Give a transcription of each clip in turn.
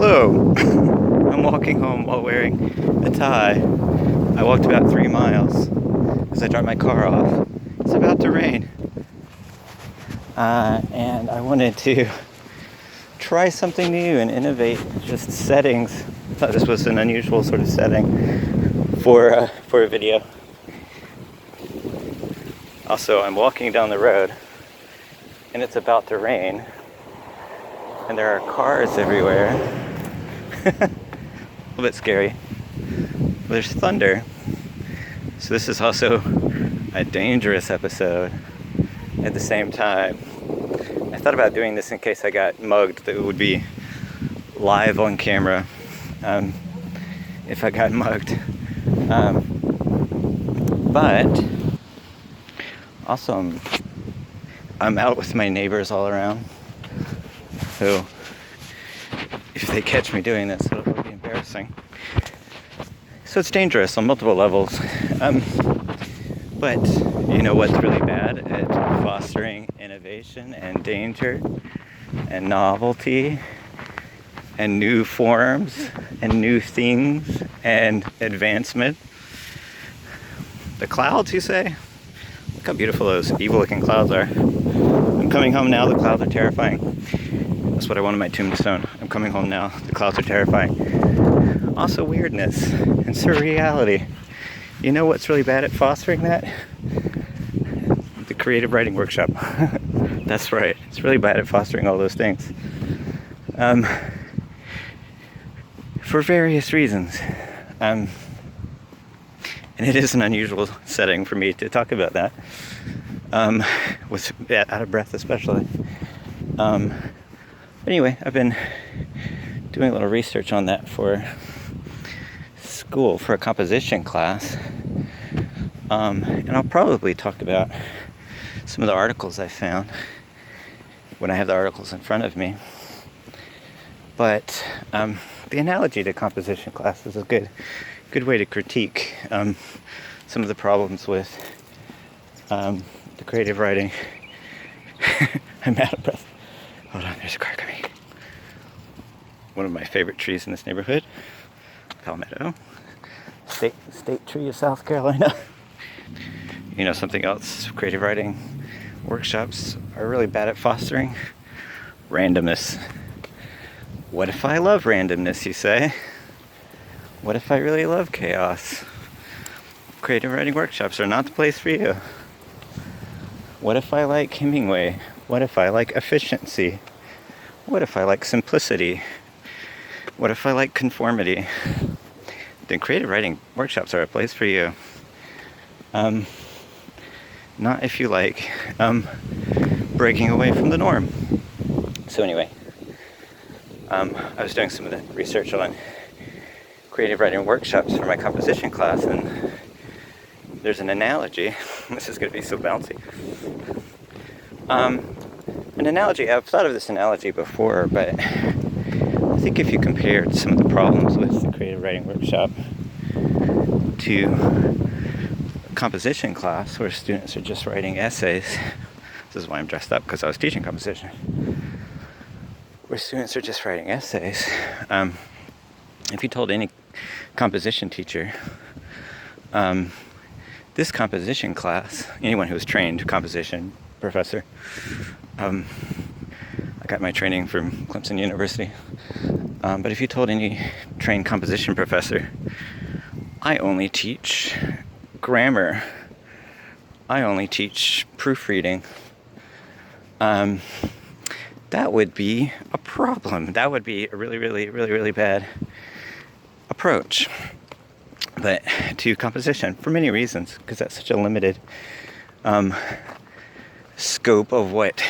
Hello. I'm walking home while wearing a tie. I walked about 3 miles because I dropped my car off. It's about to rain. And I wanted to try something new and innovate just settings. I thought this was an unusual sort of setting for a video. Also, I'm walking down the road and it's about to rain and there are cars everywhere. A little bit scary. There's thunder. So this is also a dangerous episode at the same time. I thought about doing this in case I got mugged, that it would be live on camera if I got mugged. But also I'm out with my neighbors all around. So if they catch me doing this, it'll be embarrassing. So it's dangerous on multiple levels. But you know what's really bad at fostering innovation and danger and novelty and new forms and new things and advancement? The clouds, you say? Look how beautiful those evil-looking clouds are. I'm coming home now. The clouds are terrifying. That's what I want on my tombstone. I'm coming home now. The clouds are terrifying. Also weirdness and surreality. You know what's really bad at fostering that? The creative writing workshop. That's right. It's really bad at fostering all those things. For various reasons. And it is an unusual setting for me to talk about that. With out of breath especially. Anyway, I've been doing a little research on that for school, for a composition class. And I'll probably talk about some of the articles I found when I have the articles in front of me. But the analogy to composition class is a good way to critique some of the problems with the creative writing. I'm out of breath. Hold on, there's a car coming. One of my favorite trees in this neighborhood, Palmetto, state tree of South Carolina. You know something else creative writing workshops are really bad at fostering? Randomness. What if I love randomness, you say? What if I really love chaos? Creative writing workshops are not the place for you. What if I like Hemingway? What if I like efficiency? What if I like simplicity? What if I like conformity? Then creative writing workshops are a place for you. Not if you like breaking away from the norm. So anyway, I was doing some of the research on creative writing workshops for my composition class, and there's an analogy. This is going to be so bouncy. An analogy, I've thought of this analogy before, but I think if you compared some of the problems with the creative writing workshop to a composition class where students are just writing essays, this is why I'm dressed up, because I was teaching composition, where students are just writing essays, if you told any composition teacher, this composition class, anyone who was trained composition professor, I got my training from Clemson University, but if you told any trained composition professor, I only teach grammar, I only teach proofreading, that would be a problem. That would be a really bad approach. But to composition, for many reasons, because that's such a limited scope of what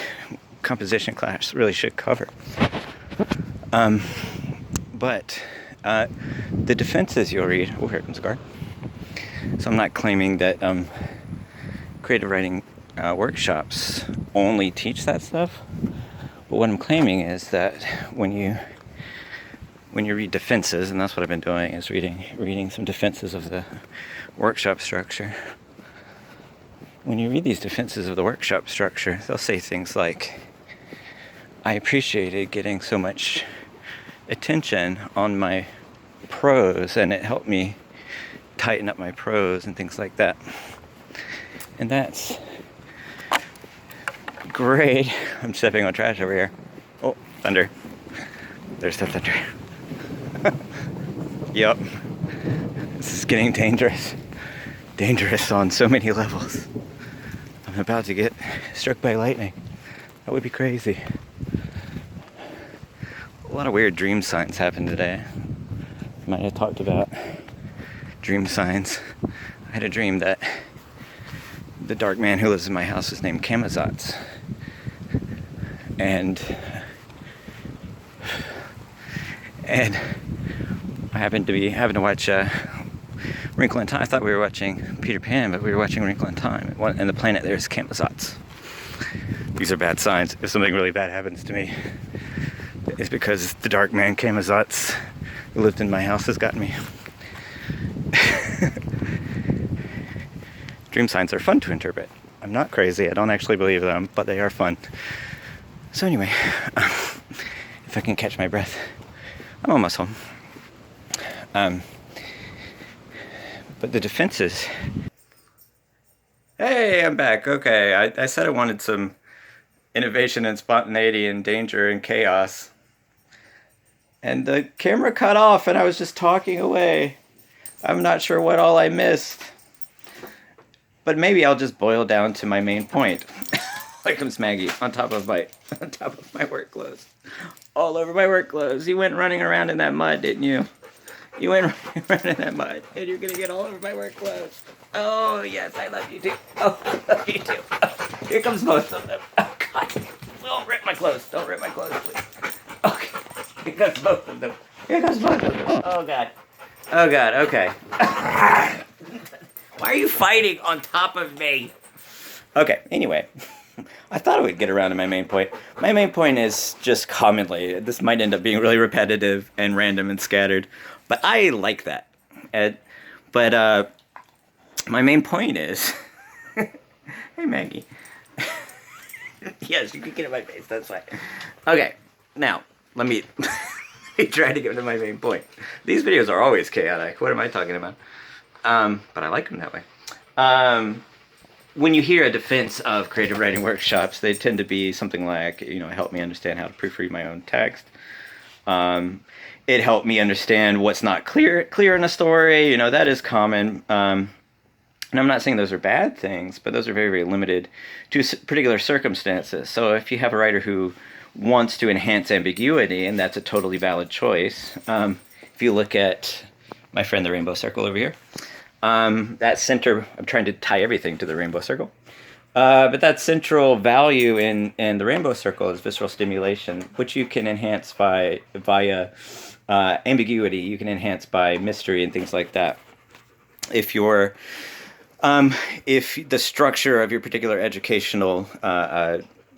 composition class really should cover. But the defenses you'll read, oh, here comes a car. So I'm not claiming that creative writing workshops only teach that stuff, but what I'm claiming is that when you read defenses, and that's what I've been doing, is reading some defenses of the workshop structure. When you read these defenses of the workshop structure, they'll say things like, I appreciated getting so much attention on my prose, and it helped me tighten up my prose and things like that. And that's great. I'm stepping on trash over here. Oh, thunder. There's the thunder. Yep. This is getting dangerous. Dangerous on so many levels. I'm about to get struck by lightning. That would be crazy. A lot of weird dream signs happened today. I might have talked about dream signs. I had a dream that the dark man who lives in my house is named Kamazatz. And I happened to watch Wrinkle in Time. I thought we were watching Peter Pan, but we were watching Wrinkle in Time. And the planet there is Kamazatz. These are bad signs. If something really bad happens to me, it's because the dark man Kamazatz who lived in my house has gotten me. Dream signs are fun to interpret. I'm not crazy. I don't actually believe them, but they are fun. So anyway, if I can catch my breath, I'm almost home. But the defenses... Hey, I'm back. Okay, I said I wanted some innovation and spontaneity and danger and chaos. And the camera cut off and I was just talking away. I'm not sure what all I missed. But maybe I'll just boil down to my main point. Here comes Maggie on top of my work clothes. All over my work clothes. You went running around in that mud, didn't you? You went running around in that mud, and you're gonna get all over my work clothes. Oh yes, I love you too. Oh, I love you too. Oh, here comes most of them. Oh God! Don't rip my clothes. Don't rip my clothes, please. Okay. Here comes both of them. Here comes both of them. Oh God. Oh God. Okay. Why are you fighting on top of me? Okay. Anyway. I thought I would get around to my main point. My main point is just commonly, this might end up being really repetitive and random and scattered, but I like that. But my main point is, hey Maggie. Yes, you can get in my face, that's fine. Okay, now, let me try to get to my main point. These videos are always chaotic. What am I talking about? But I like them that way. When you hear a defense of creative writing workshops, they tend to be something like, help me understand how to proofread my own text. It helped me understand what's not clear in a story. That is common. And I'm not saying those are bad things, but those are very, very limited to particular circumstances. So if you have a writer who wants to enhance ambiguity, and that's a totally valid choice. If you look at my friend the Rainbow Circle over here, that center, I'm trying to tie everything to the rainbow circle. But that central value in the rainbow circle is visceral stimulation, which you can enhance via ambiguity. You can enhance by mystery and things like that. If the structure of your particular educational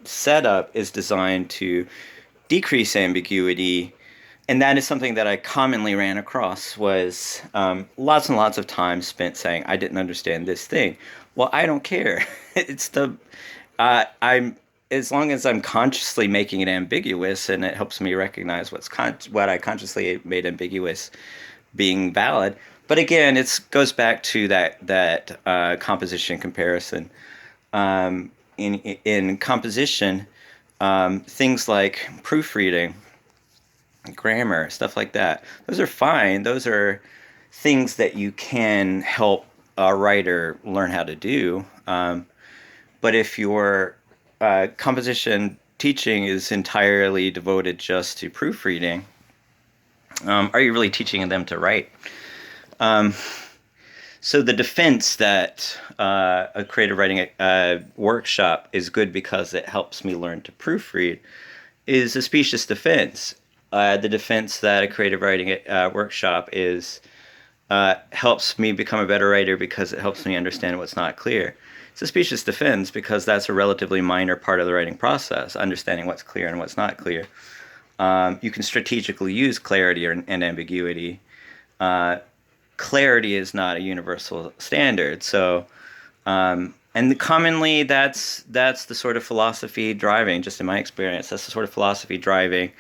setup is designed to decrease ambiguity, and that is something that I commonly ran across, was lots and lots of time spent saying, I didn't understand this thing. Well, I don't care. It's as long as I'm consciously making it ambiguous, and it helps me recognize what I consciously made ambiguous being valid. But again, it goes back to that composition comparison. In composition, things like proofreading, grammar, stuff like that, those are fine. Those are things that you can help a writer learn how to do. But if your composition teaching is entirely devoted just to proofreading, are you really teaching them to write? So the defense that a creative writing workshop is good because it helps me learn to proofread is a specious defense. The defense that a creative writing workshop helps me become a better writer because it helps me understand what's not clear. It's a specious defense because that's a relatively minor part of the writing process, understanding what's clear and what's not clear. You can strategically use clarity and ambiguity. Clarity is not a universal standard, so and commonly that's the sort of philosophy driving, just in my experience, that's the sort of philosophy driving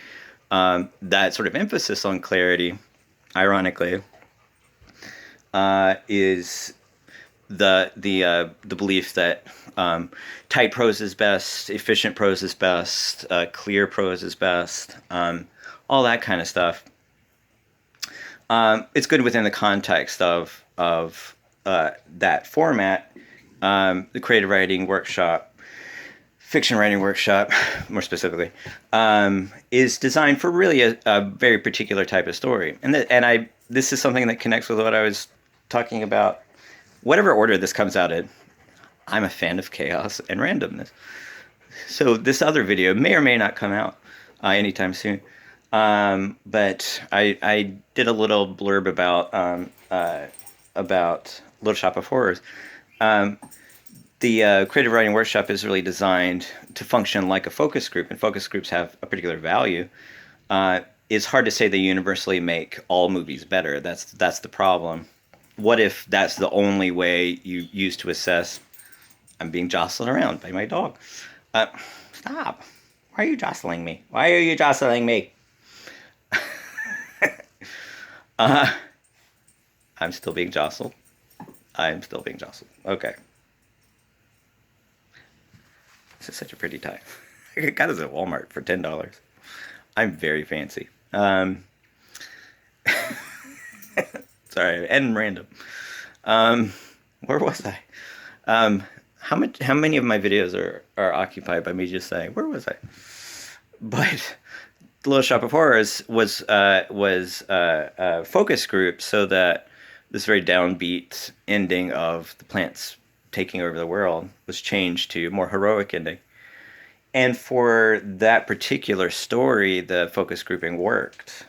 that sort of emphasis on clarity, ironically, is the belief that tight prose is best, efficient prose is best, clear prose is best, all that kind of stuff. It's good within the context of that format. The creative writing workshop, fiction writing workshop, more specifically, is designed for really a very particular type of story. And this is something that connects with what I was talking about. Whatever order this comes out in, I'm a fan of chaos and randomness. So this other video may or may not come out anytime soon. But I did a little blurb about Little Shop of Horrors. The creative writing workshop is really designed to function like a focus group, and focus groups have a particular value. It's hard to say they universally make all movies better. That's the problem. What if that's the only way you use to assess? I'm being jostled around by my dog. Stop. Why are you jostling me? Why are you jostling me? I'm still being jostled. I'm still being jostled. Okay. This is such a pretty tie. I got this at Walmart for $10. I'm very fancy. Sorry, and random. Where was I? How many of my videos are occupied by me just saying, where was I? But the Little Shop of Horrors was a focus group, so that this very downbeat ending of the plants taking over the world was changed to a more heroic ending. And for that particular story, the focus grouping worked.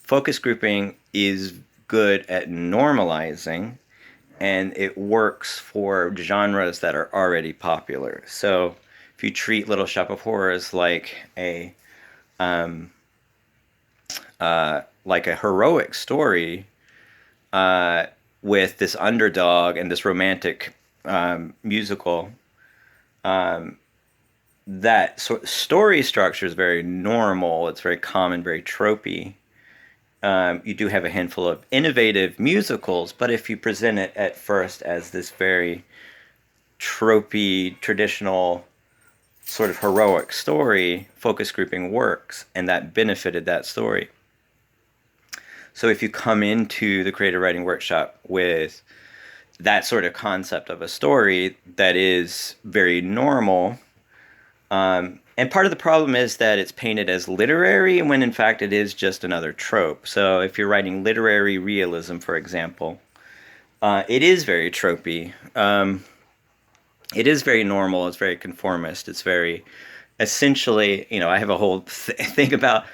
Focus grouping is good at normalizing, and it works for genres that are already popular. So if you treat Little Shop of Horrors like a heroic story with this underdog and this romantic musical, that story structure is very normal. It's very common, very tropey. You do have a handful of innovative musicals, but if you present it at first as this very tropey, traditional, sort of heroic story, focus grouping works, and that benefited that story. So if you come into the creative writing workshop with that sort of concept of a story that is very normal, and part of the problem is that it's painted as literary when in fact it is just another trope. So if you're writing literary realism, for example, it is very tropey. It is very normal. It's very conformist. It's very, essentially, I have a whole thing about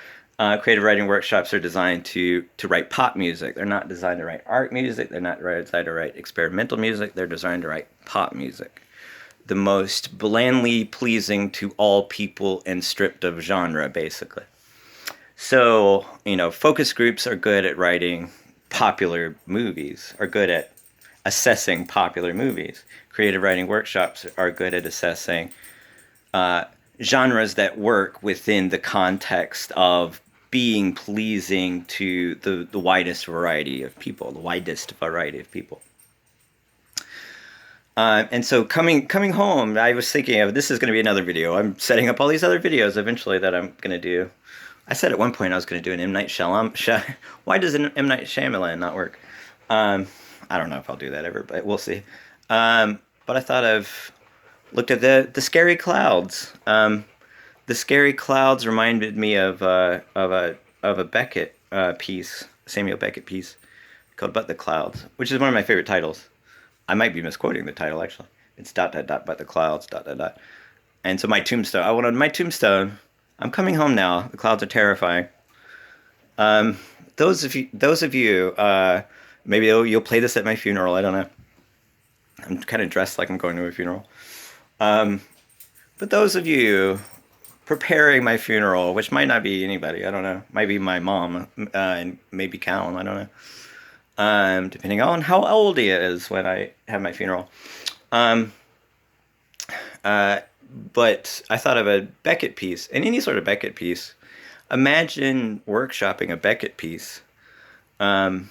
creative writing workshops are designed to write pop music. They're not designed to write art music. They're not designed to write experimental music. They're designed to write pop music. The most blandly pleasing to all people and stripped of genre, basically. So, focus groups are good at writing popular movies, are good at assessing popular movies. Creative writing workshops are good at assessing genres that work within the context of being pleasing to the widest variety of people, And so coming home, I was thinking of, this is going to be another video. I'm setting up all these other videos eventually that I'm going to do. I said at one point I was going to do an M. Night Shyamalan. Why does an M. Night Shyamalan not work? I don't know if I'll do that ever, but we'll see. But I thought I've looked at the scary clouds. The scary clouds reminded me of a Beckett piece, Samuel Beckett piece, called "But the Clouds," which is one of my favorite titles. I might be misquoting the title, actually. It's ... but the clouds ... And so my tombstone, I wanted my tombstone. I'm coming home now. The clouds are terrifying. Those of you, maybe you'll play this at my funeral. I don't know. I'm kind of dressed like I'm going to a funeral. But those of you preparing my funeral, which might not be anybody, I don't know. Might be my mom, and maybe Callum, I don't know. Depending on how old he is when I have my funeral. But I thought of a Beckett piece, and any sort of Beckett piece. Imagine workshopping a Beckett piece. Um,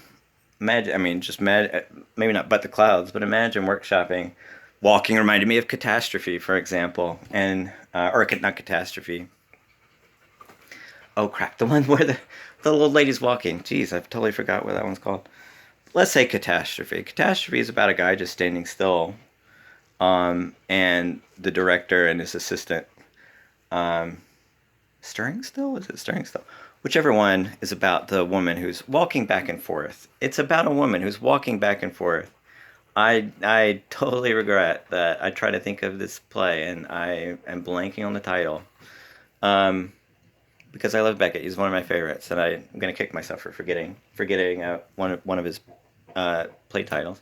imagine, I mean, just maybe not but the clouds, but imagine workshopping. Walking reminded me of catastrophe, for example, and or not catastrophe. Oh crap, the one where the old lady's walking. Jeez, I've totally forgot what that one's called. Let's say catastrophe. Catastrophe is about a guy just standing still, and the director and his assistant um, stirring still. Is it stirring still? Whichever one is about the woman who's walking back and forth. It's about a woman who's walking back and forth. I totally regret that I try to think of this play and I am blanking on the title. Um, because I love Beckett. He's one of my favorites, and I'm gonna kick myself for forgetting one of his play titles.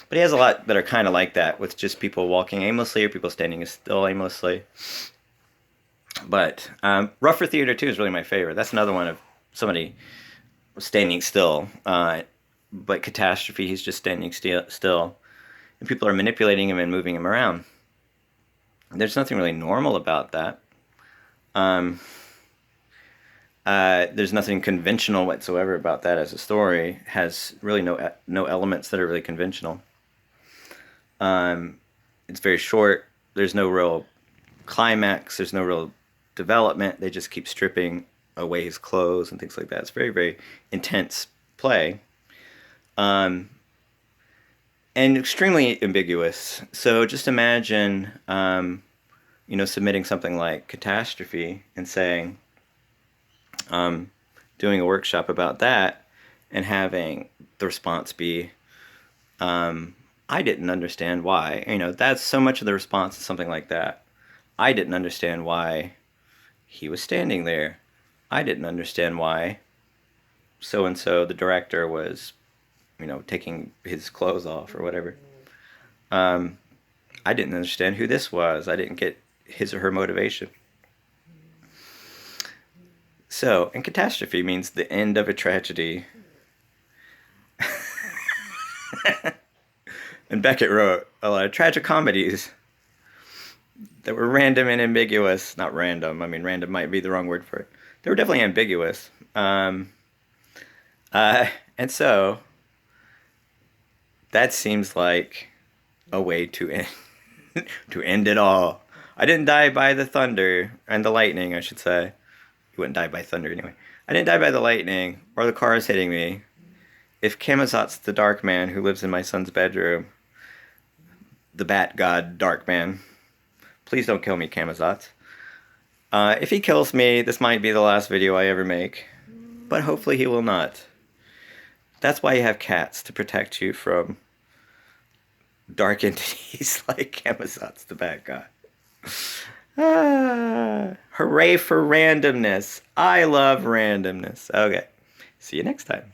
But he has a lot that are kind of like that, with just people walking aimlessly or people standing still aimlessly. But Rough for Theater 2 is really my favorite. That's another one of somebody standing still. But Catastrophe, he's just standing still. And people are manipulating him and moving him around. There's nothing really normal about that. There's nothing conventional whatsoever about that as a story. It has really no elements that are really conventional. It's very short. There's no real climax. There's no real development. They just keep stripping away his clothes and things like that. It's very, very intense play. And extremely ambiguous. So just imagine, submitting something like Catastrophe and saying, doing a workshop about that and having the response be, I didn't understand why. That's so much of the response is something like that. I didn't understand why he was standing there. I didn't understand why so and so, the director, was, taking his clothes off or whatever. I didn't understand who this was. I didn't get his or her motivation. So, and catastrophe means the end of a tragedy. And Beckett wrote a lot of tragic comedies that were random and ambiguous. Not random. I mean, random might be the wrong word for it. They were definitely ambiguous. And so that seems like a way to end to end it all. I didn't die by the thunder and the lightning, I should say. You wouldn't die by thunder anyway. I didn't die by the lightning or the cars hitting me. If Camazot's the dark man who lives in my son's bedroom, the bat god dark man, please don't kill me, Camazot. If he kills me, this might be the last video I ever make, but hopefully he will not. That's why you have cats, to protect you from dark entities like Camazot's the bat god. Hooray for randomness. I love randomness. Okay. See you next time.